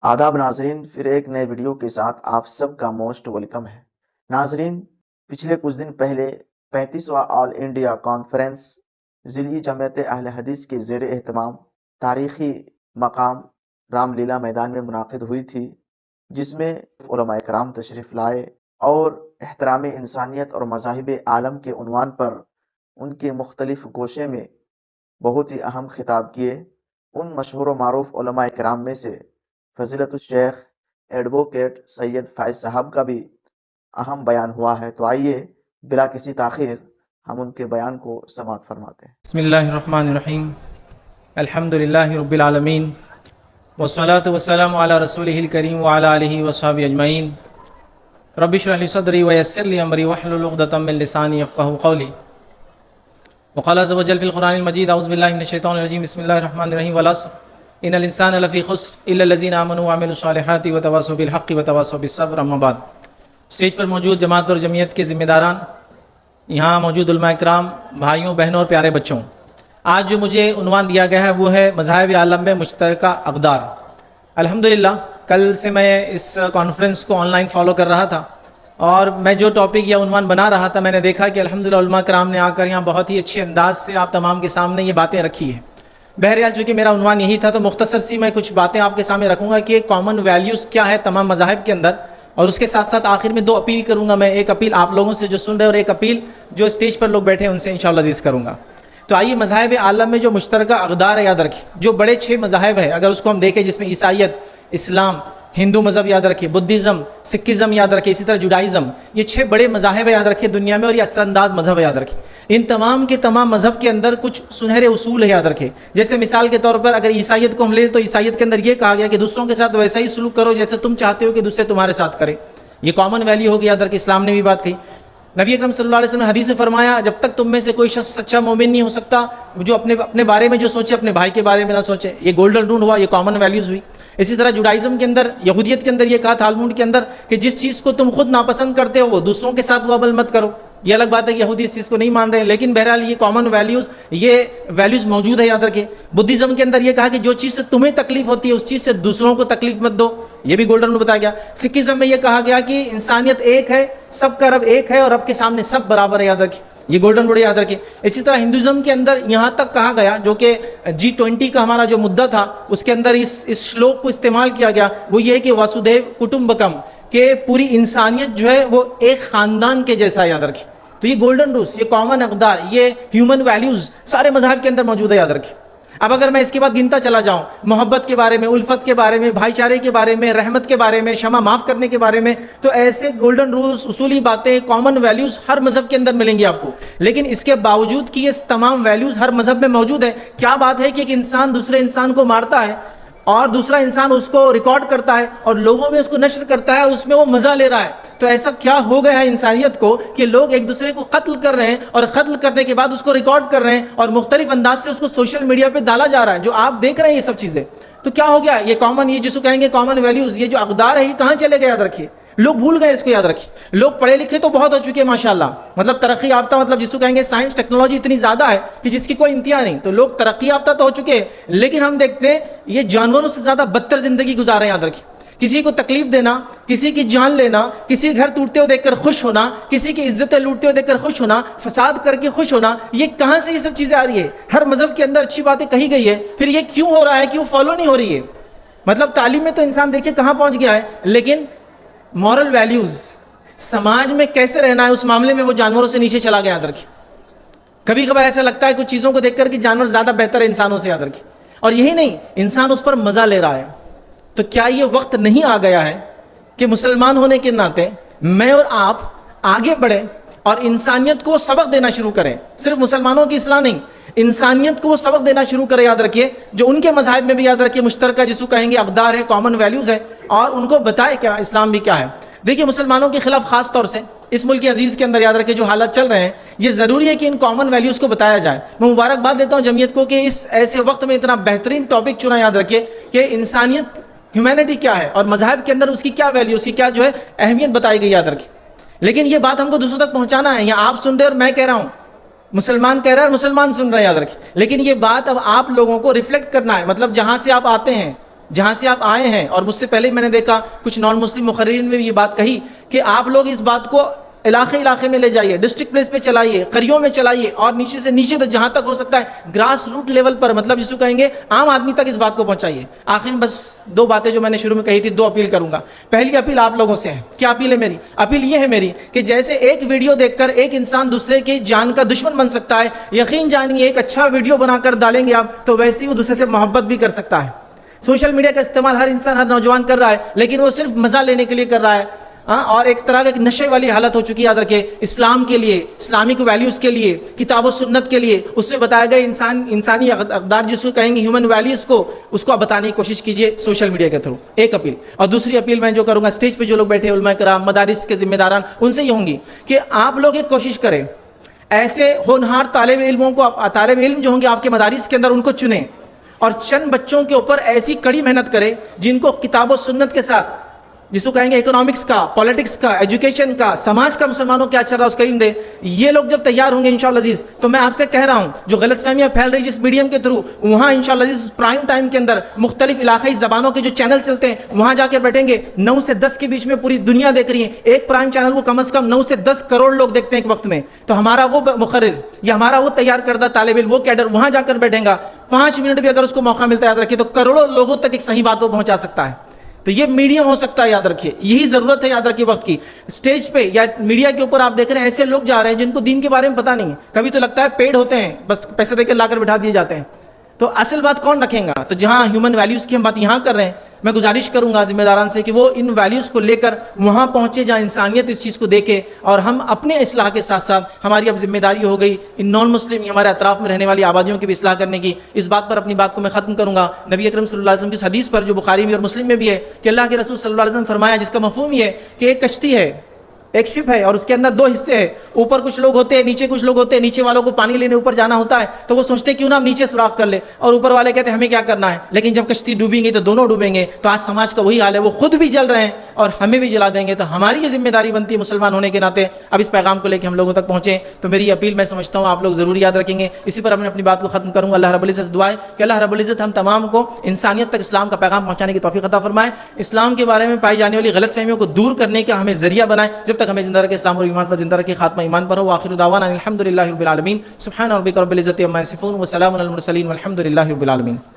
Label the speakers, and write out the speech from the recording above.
Speaker 1: آداب ناظرین، پھر ایک نئے ویڈیو کے ساتھ آپ سب کا موسٹ ویلکم ہے۔ ناظرین، پچھلے کچھ دن پہلے 35واں آل انڈیا کانفرنس ضلعی جمعیت اہل حدیث کے زیر اہتمام تاریخی مقام رام لیلا میدان میں منعقد ہوئی تھی، جس میں علماء کرام تشریف لائے اور احترام انسانیت اور مذاہب عالم کے عنوان پر ان کے مختلف گوشے میں بہت ہی اہم خطاب کیے۔ ان مشہور و معروف علماء کرام میں سے فضیلت الشیخ ایڈوکیٹ سید فائز صاحب کا بھی اہم بیان ہوا ہے، تو آئیے بلا کسی تاخیر ہم ان کے بیان کو سماعت فرماتے ہیں۔
Speaker 2: بسم اللہ الرحمن الرحیم، الحمدللہ رب العالمین، والصلاة والسلام علی رسولہ الکریم وعلی آلہ وصحبہ اجمعین۔ رب اشرح لی صدری ویسر لی امری واحلل عقدۃ من لسانی یفقہوا قولی۔ وقال عز وجل فی القرآن المجید اعوذ باللہ من الشیطان الرجیم بسم اللہ الرحمن الرحیم والعصر ان الانسان لفی خسر الا الذین آمنوا وعملوا الصالحات وتواصوا بالحق وتواصوا بالصبر۔ اما بعد، اسٹیج پر موجود جماعت اور جمعیت کے ذمہ داران، یہاں موجود علماء کرام، بھائیوں بہنوں اور پیارے بچوں، آج جو مجھے عنوان دیا گیا ہے وہ ہے مذاہب عالم میں مشترکہ اقدار۔ الحمدللہ کل سے میں اس کانفرنس کو آن لائن فالو کر رہا تھا، اور میں جو ٹاپک یا عنوان بنا رہا تھا میں نے دیکھا کہ الحمدللہ علماء کرام نے آ کر یہاں بہت ہی اچھے انداز سے آپ تمام کے سامنے یہ باتیں رکھی ہیں۔ بہرحال چونکہ میرا عنوان یہی تھا تو مختصر سی میں کچھ باتیں آپ کے سامنے رکھوں گا کہ کامن ویلیوز کیا ہے تمام مذاہب کے اندر، اور اس کے ساتھ ساتھ آخر میں دو اپیل کروں گا میں، ایک اپیل آپ لوگوں سے جو سن رہے اور ایک اپیل جو اسٹیج پر لوگ بیٹھے ہیں ان سے انشاءاللہ عزیز کروں گا۔ تو آئیے، مذاہب عالم میں جو مشترکہ اقدار ہے یاد رکھیں، جو بڑے 6 مذاہب ہیں اگر اس کو ہم دیکھیں، جس میں عیسائیت، اسلام، ہندو مذہب یاد رکھیں، بدھزم، سکھزم یاد رکھیں، اسی طرح جوڈائزم، یہ 6 بڑے مذاہب یاد رکھیں دنیا میں، اور یہ اثر انداز مذہب یاد رکھیں۔ ان تمام کے تمام مذہب کے اندر کچھ سنہرے اصول ہے یاد رکھیں۔ جیسے مثال کے طور پر اگر عیسائیت کو ہم لیں تو عیسائیت کے اندر یہ کہا گیا کہ دوسروں کے ساتھ ویسا ہی سلوک کرو جیسے تم چاہتے ہو کہ دوسرے تمہارے ساتھ کرے، یہ کامن ویلیو ہوگی یاد رکھیں۔ اسلام نے بھی بات کہی، نبی اکرم صلی اللہ علیہ وسلم نے حدیث سے فرمایا جب تک تم میں سے کوئی شخص سچا مومن نہیں ہو سکتا جو اپنے بارے میں جو سوچے اپنے بھائی کے بارے میں نہ سوچے، یہ گولڈن رول ہوا، یہ کامن ویلیوز ہوئی۔ اسی طرح جوڈائزم کے اندر، یہودیت کے اندر یہ کہا تالموڈ کے اندر کہ جس چیز کو تم خود ناپسند کرتے ہو وہ دوسروں کے ساتھ وہ عمل مت کرو۔ یہ الگ بات ہے کہ یہودی اس چیز کو نہیں مان رہے ہیں، لیکن بہرحال یہ کامن ویلیوز موجود ہے یاد رکھیں۔ بدھزم کے اندر یہ کہا کہ جو چیز سے تمہیں تکلیف ہوتی ہے اس چیز سے دوسروں کو تکلیف مت دو، یہ بھی گولڈن رول بتایا گیا۔ سکھزم میں یہ کہا گیا کہ انسانیت ایک ہے، سب کا رب ایک ہے اور رب کے سامنے سب برابر ہے یاد رکھیں، یہ گولڈن رول یاد رکھیں۔ اسی طرح ہندوازم کے اندر یہاں تک کہا گیا، جو کہ G20 کا ہمارا جو مدعا تھا اس کے اندر اس شلوک کو استعمال کیا گیا، وہ یہ ہے کہ واسودیو کٹمبکم، کہ پوری انسانیت جو ہے وہ ایک خاندان کے جیسا یاد رکھیں۔ تو یہ گولڈن رولز، یہ کامن اقدار، یہ ہیومن ویلیوز سارے مذاہب کے اندر موجود ہے یاد رکھیں۔ اب اگر میں اس کے بعد گنتا چلا جاؤں، محبت کے بارے میں، الفت کے بارے میں، بھائی چارے کے بارے میں، رحمت کے بارے میں، شمع معاف کرنے کے بارے میں، تو ایسے گولڈن رولز، اصولی باتیں، کامن ویلیوز ہر مذہب کے اندر ملیں گی آپ کو۔ لیکن اس کے باوجود کہ یہ تمام ویلیوز ہر مذہب میں موجود ہے، کیا بات ہے کہ ایک انسان دوسرے انسان کو مارتا ہے اور دوسرا انسان اس کو ریکارڈ کرتا ہے اور لوگوں میں اس کو نشر کرتا ہے، اس میں وہ مزہ لے رہا ہے۔ تو ایسا کیا ہو گیا ہے انسانیت کو کہ لوگ ایک دوسرے کو قتل کر رہے ہیں اور قتل کرنے کے بعد اس کو ریکارڈ کر رہے ہیں اور مختلف انداز سے اس کو سوشل میڈیا پہ ڈالا جا رہا ہے، جو آپ دیکھ رہے ہیں یہ سب چیزیں۔ تو کیا ہو گیا یہ کامن، یہ جس کو کہیں گے کامن ویلیوز، یہ جو اقدار ہے یہ کہاں چلے گئے یاد رکھیے، لوگ بھول گئے اس کو یاد رکھیے۔ لوگ پڑھے لکھے تو بہت ہو چکے ہیں ماشاءاللہ، مطلب ترقی یافتہ، مطلب جس کو کہیں گے سائنس ٹیکنالوجی اتنی زیادہ ہے کہ جس کی کوئی انتہا نہیں، تو لوگ ترقی یافتہ تو ہو چکے ہیں، لیکن ہم دیکھتے ہیں یہ جانوروں سے زیادہ بدتر زندگی گزار رہے ہیں یاد رکھیے۔ کسی کو تکلیف دینا، کسی کی جان لینا، کسی کے گھر ٹوٹتے ہوئے دیکھ کر خوش ہونا، کسی کی عزتیں لوٹتے ہوئے دیکھ کر خوش ہونا، فساد کر کے خوش ہونا، یہ کہاں سے یہ سب چیزیں آ رہی ہے؟ ہر مذہب کے اندر اچھی باتیں کہی گئی ہے، پھر یہ کیوں ہو رہا ہے، کیوں فالو نہیں ہو رہی ہے؟ مطلب تعلیم میں تو انسان دیکھیں کہاں پہنچ گیا ہے، لیکن مورل ویلیوز، سماج میں کیسے رہنا ہے، اس معاملے میں وہ جانوروں سے نیچے چلا گیا یاد رکھیں۔ کبھی کبھار ایسا لگتا ہے کچھ چیزوں کو دیکھ کر کہ جانور زیادہ بہتر ہے انسانوں سے یاد رکھیں، اور یہی نہیں، انسان اس پر مزہ لے رہا ہے۔ تو کیا یہ وقت نہیں آ گیا ہے کہ مسلمان ہونے کے ناطے میں اور آپ آگے بڑھیں اور انسانیت کو سبق دینا شروع کریں؟ صرف مسلمانوں کی اصلاح نہیں، انسانیت کو وہ سبق دینا شروع کرے یاد رکھیے، جو ان کے مذاہب میں بھی یاد رکھیے مشترکہ جس کو کہیں گے اقدار ہے، کامن ویلیوز ہے، اور ان کو بتائے کیا اسلام بھی کیا ہے۔ دیکھیے مسلمانوں کے خلاف خاص طور سے اس ملک عزیز کے اندر یاد رکھے جو حالات چل رہے ہیں، یہ ضروری ہے کہ ان کامن ویلیوز کو بتایا جائے۔ میں مبارکباد دیتا ہوں جمعیت کو کہ اس ایسے وقت میں اتنا بہترین ٹاپک چنا یاد رکھیے کہ انسانیت، ہیومینٹی کیا ہے اور مذاہب کے اندر اس کی کیا ویلیو، اس کی کیا جو ہے اہمیت بتائی گئی یاد رکھیں۔ لیکن یہ بات ہم کو دوسروں تک پہنچانا ہے، یا آپ سن رہے اور میں کہہ رہا ہوں، مسلمان کہہ رہا ہے اور مسلمان سن رہے ہیں یاد رکھیں، لیکن یہ بات اب آپ لوگوں کو ریفلیکٹ کرنا ہے، مطلب جہاں سے آپ آتے ہیں جہاں سے آپ آئے ہیں، اور مجھ سے پہلے میں نے دیکھا کچھ نان مسلم مقررین نے بھی یہ بات کہی کہ آپ لوگ اس بات کو علاقے میں لے جائیے، ڈسٹرکٹ پلیس پہ چلائیے، قریوں میں چلائیے، اور نیچے سے نیچے تک جہاں تک ہو سکتا ہے گراس روٹ لیول پر، مطلب جس کو کہیں گے عام آدمی تک اس بات کو پہنچائیے۔ آخر میں بس دو باتیں جو میں نے شروع میں کہی تھی، دو اپیل کروں گا۔ پہلی اپیل آپ لوگوں سے ہے۔ کیا اپیل ہے میری؟ اپیل یہ ہے میری کہ جیسے ایک ویڈیو دیکھ کر ایک انسان دوسرے کی جان کا دشمن بن سکتا ہے، یقین جانیے ایک اچھا ویڈیو بنا کر ڈالیں گے آپ تو ویسے ہی وہ دوسرے سے محبت بھی کر سکتا ہے۔ سوشل میڈیا کا استعمال ہر انسان، ہر نوجوان کر رہا ہے، لیکن وہ صرف مزہ لینے کے لیے کر رہا ہے، اور ایک طرح کا نشے والی حالت ہو چکی ہے۔ یاد رکھیں، اسلام کے لیے، اسلامک ویلیوز کے لیے، کتاب و سنت کے لیے، اس میں بتایا گیا انسانی اقدار جس کو کہیں گے ہیومن ویلیوز کو، اس کو آپ بتانے کی کوشش کیجئے سوشل میڈیا کے تھرو۔ ایک اپیل۔ اور دوسری اپیل میں جو کروں گا، اسٹیج پہ جو لوگ بیٹھے علماء کرام، مدارس کے ذمہ داران، ان سے یہ ہوں گی کہ آپ لوگ ایک کوشش کریں، ایسے ہونہار طالب علموں کو، طالب علم جو ہوں گے آپ کے مدارس کے اندر، ان کو چنیں اور چند بچوں کے اوپر ایسی کڑی محنت کریں جن کو کتاب و سنت کے ساتھ، جس کو کہیں گے اکنامکس کا، پولیٹکس کا، ایجوکیشن کا، سماج کا، مسلمانوں کیا چل رہا ہے اس کا علم دے۔ یہ لوگ جب تیار ہوں گے انشاءاللہ عزیز، تو میں آپ سے کہہ رہا ہوں جو غلط فہمیاں پھیل رہی جس میڈیم کے تھرو، وہاں انشاءاللہ عزیز پرائم ٹائم کے اندر مختلف علاقائی زبانوں کے جو چینل چلتے ہیں وہاں جا کے بیٹھیں گے، 9 سے 10 کے بیچ میں پوری دنیا دیکھ رہی ہے، ایک پرائم چینل کو کم از کم 9 سے 10 کروڑ لوگ دیکھتے ہیں ایک وقت میں، تو ہمارا وہ مقرر یا ہمارا وہ تیار کردہ طالب علم، وہ کیڈر وہاں جا کر بیٹھیں گا، 5 منٹ بھی اگر اس کو موقع ملتا ہے یاد رکھیے تو کروڑوں لوگوں تک ایک صحیح بات کو پہنچا سکتا ہے۔ تو یہ میڈیم ہو سکتا ہے، یاد رکھیے، یہی ضرورت ہے یاد رکھیے وقت کی۔ اسٹیج پہ یا میڈیا کے اوپر آپ دیکھ رہے ہیں ایسے لوگ جا رہے ہیں جن کو دین کے بارے میں پتہ نہیں ہے، کبھی تو لگتا ہے پیڈ ہوتے ہیں، بس پیسے دے کے لا کر بٹھا دیے جاتے ہیں، تو اصل بات کون رکھیں گا؟ تو جہاں ہیومن ویلیوز کی ہم بات یہاں کر رہے ہیں، میں گزارش کروں گا ذمہ داران سے کہ وہ ان ویلیوز کو لے کر وہاں پہنچے جہاں انسانیت اس چیز کو دیکھے، اور ہم اپنے اصلاح کے ساتھ ساتھ ہماری اب ذمہ داری ہو گئی ان نان مسلم ہمارے اطراف میں رہنے والی آبادیوں کی بھی اصلاح کرنے کی۔ اس بات پر اپنی بات کو میں ختم کروں گا نبی اکرم صلی اللہ علیہ وسلم کی حدیث پر جو بخاری میں اور مسلم میں بھی ہے کہ اللہ کے رسول صلی اللہ علیہ وسلم نے فرمایا، جس کا مفہوم یہ ہے کہ ایک کشتی ہے، ایک شپ ہے، اور اس کے اندر 2 حصے ہیں، اوپر کچھ لوگ ہوتے ہیں، نیچے کچھ لوگ ہوتے ہیں، نیچے والوں کو پانی لینے اوپر جانا ہوتا ہے تو وہ سوچتے کیوں نہ ہم نیچے سوراخ کر لیں، اور اوپر والے کہتے ہیں ہمیں کیا کرنا ہے، لیکن جب کشتی ڈوبیں گے تو دونوں ڈوبیں گے۔ تو آج سماج کا وہی حال ہے، وہ خود بھی جل رہے ہیں اور ہمیں بھی جلا دیں گے، تو ہماری یہ ذمہ داری بنتی ہے مسلمان ہونے کے ناطے اب اس پیغام کو لے کے ہم لوگوں تک پہنچیں۔ تو میری اپیل میں سمجھتا ہوں آپ لوگ ضرور یاد رکھیں گے، اسی پر میں اپنی بات کو ختم کروں گا۔ اللہ رب العزت دعا ہے کہ اللہ رب العزت ہم تمام کو انسانیت تک اسلام کا پیغام پہنچانے کی توفیق عطا فرمائے، اسلام کے بارے میں پائی جانے والی غلط فہمیوں کو دور کرنے کا ہمیں ذریعہ بنائے، جب تک ہمیں زندہ رکھے اسلام اور ایمان پر زندہ رکھے، خاتمہ ایمان پر ہو۔ آخر دعوانا الحمدللہ رب العالمین، سبحان ربک رب العزت عما یصفون وسلام علی المرسلین والحمد للہ رب العالمین۔